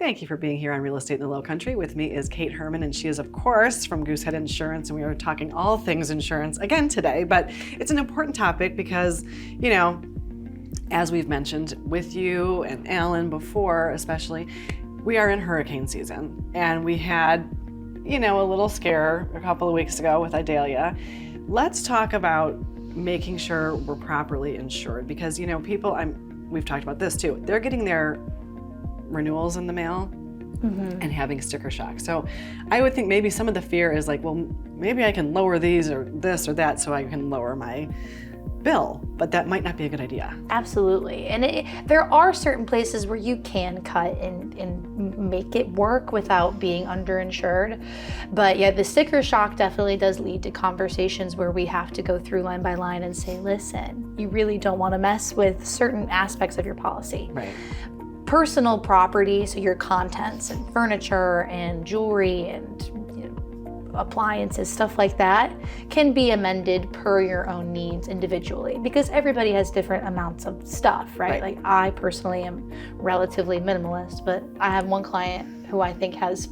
Thank you for being here on Real Estate in the Lowcountry. With me is Kate.Herman, and she is, of course, from Goosehead Insurance, and we are talking all things insurance again today. But it's an important topic because, you know, as we've mentioned with you and Alan before, especially, we are in hurricane season, and we had, you know, a little scare a couple of weeks ago with Idalia. Let's talk about making sure we're properly insured because, you know, people, we've talked about this too, they're getting their renewals in the mail and having sticker shock. So I would think maybe some of the fear is like, well, maybe I can lower these or this or that so I can lower my bill, but that might not be a good idea. Absolutely. And there are certain places where you can cut and make it work without being underinsured. But yeah, the sticker shock definitely does lead to conversations where we have to go through line by line and say, listen, you really don't want to mess with certain aspects of your policy. Right. Personal property, so your contents and furniture and jewelry and appliances, stuff like that, can be amended per your own needs individually because everybody has different amounts of stuff, right? Like I personally am relatively minimalist, but I have one client who I think has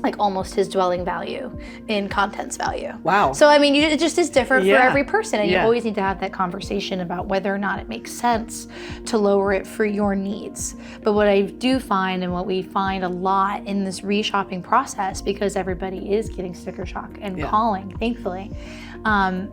like almost his dwelling value in contents value. Wow. So I mean, it just is different for every person, and you Yeah. always need to have that conversation about whether or not it makes sense to lower it for your needs. But what I do find, and what we find a lot in this reshopping process, because everybody is getting sticker shock and calling, thankfully, a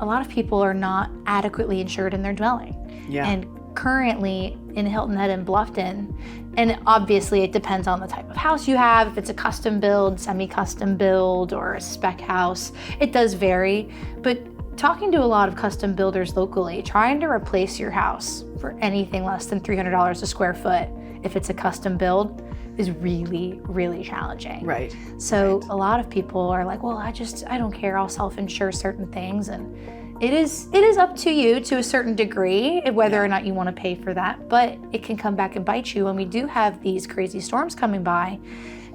lot of people are not adequately insured in their dwelling. Yeah. And currently in Hilton Head and Bluffton, and obviously it depends on the type of house you have, if it's a custom build, semi-custom build, or a spec house, it does vary. But talking to a lot of custom builders locally, trying to replace your house for anything less than $300 a square foot, if it's a custom build, is really, really challenging. Right. So a lot of people are like, well, I don't care, I'll self-insure certain things. And it is up to you to a certain degree whether or not you want to pay for that, but it can come back and bite you when we do have these crazy storms coming by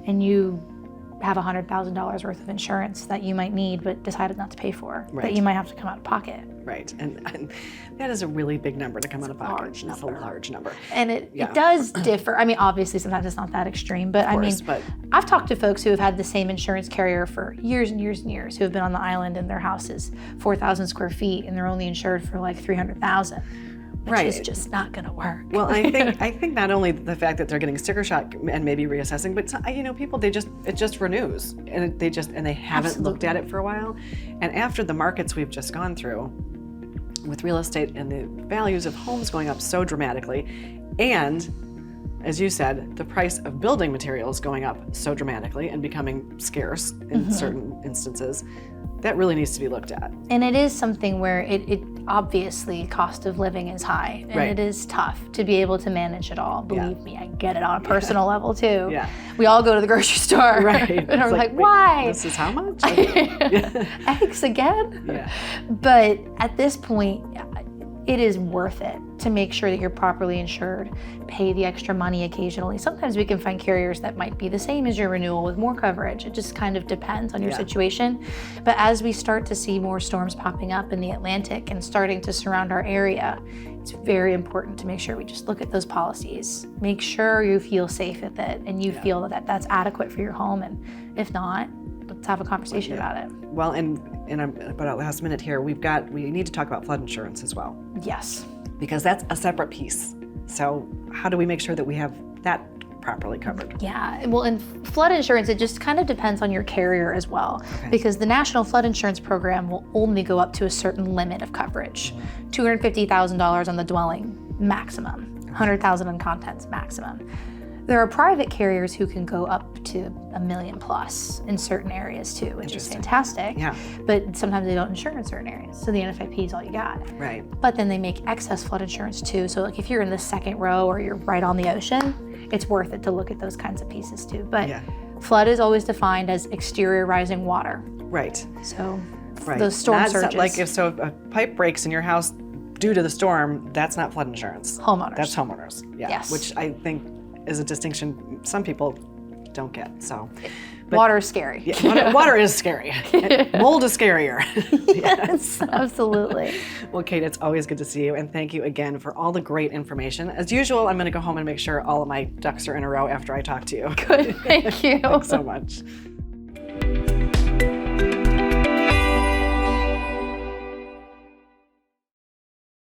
and you have $100,000 worth of insurance that you might need but decided not to pay for, that you might have to come out of pocket. Right, and that is a really big number to come out of pocket. It's a large number. And it does differ. I mean, obviously sometimes it's not that extreme, but I've talked to folks who have had the same insurance carrier for years and years and years, who have been on the island and their house is 4,000 square feet and they're only insured for like 300,000. Which is just not going to work. Well, I think not only the fact that they're getting sticker shock and maybe reassessing, but you know, people it just renews and they haven't looked at it for a while. And after the markets we've just gone through with real estate and the values of homes going up so dramatically, and as you said, the price of building materials going up so dramatically and becoming scarce in certain instances, that really needs to be looked at. And it is something where it obviously cost of living is high, and it is tough to be able to manage it all. Believe me, I get it on a personal level too. Yeah. We all go to the grocery store and we're like, why? This is how much? Eggs again? Yeah. But at this point, it is worth it to make sure that you're properly insured, pay the extra money occasionally. Sometimes we can find carriers that might be the same as your renewal with more coverage. It just kind of depends on your situation. But as we start to see more storms popping up in the Atlantic and starting to surround our area, it's very important to make sure we just look at those policies. Make sure you feel safe with it and you feel that that's adequate for your home. And if not, let's have a conversation about it. Well, and about our last minute here, we need to talk about flood insurance as well. Yes. Because that's a separate piece. So how do we make sure that we have that properly covered? Yeah, well, in flood insurance, it just kind of depends on your carrier as well, because the National Flood Insurance Program will only go up to a certain limit of coverage, $250,000 on the dwelling maximum, $100,000 on contents maximum. There are private carriers who can go up to $1 million plus in certain areas too, which is fantastic. Yeah. But sometimes they don't insure in certain areas, so the NFIP is all you got. Right. But then they make excess flood insurance too. So like if you're in the second row or you're right on the ocean, it's worth it to look at those kinds of pieces too. But flood is always defined as exterior rising water. Right. So those storm surges. Like if a pipe breaks in your house due to the storm, that's not flood insurance. Homeowners. That's homeowners. Yeah. Yes. Which I think is a distinction some people don't get. So, Water is scary. Yeah, water is scary. Mold is scarier. Yes, absolutely. Well, Kate, it's always good to see you, and thank you again for all the great information. As usual, I'm going to go home and make sure all of my ducks are in a row after I talk to you. Good, thank you. Thanks so much.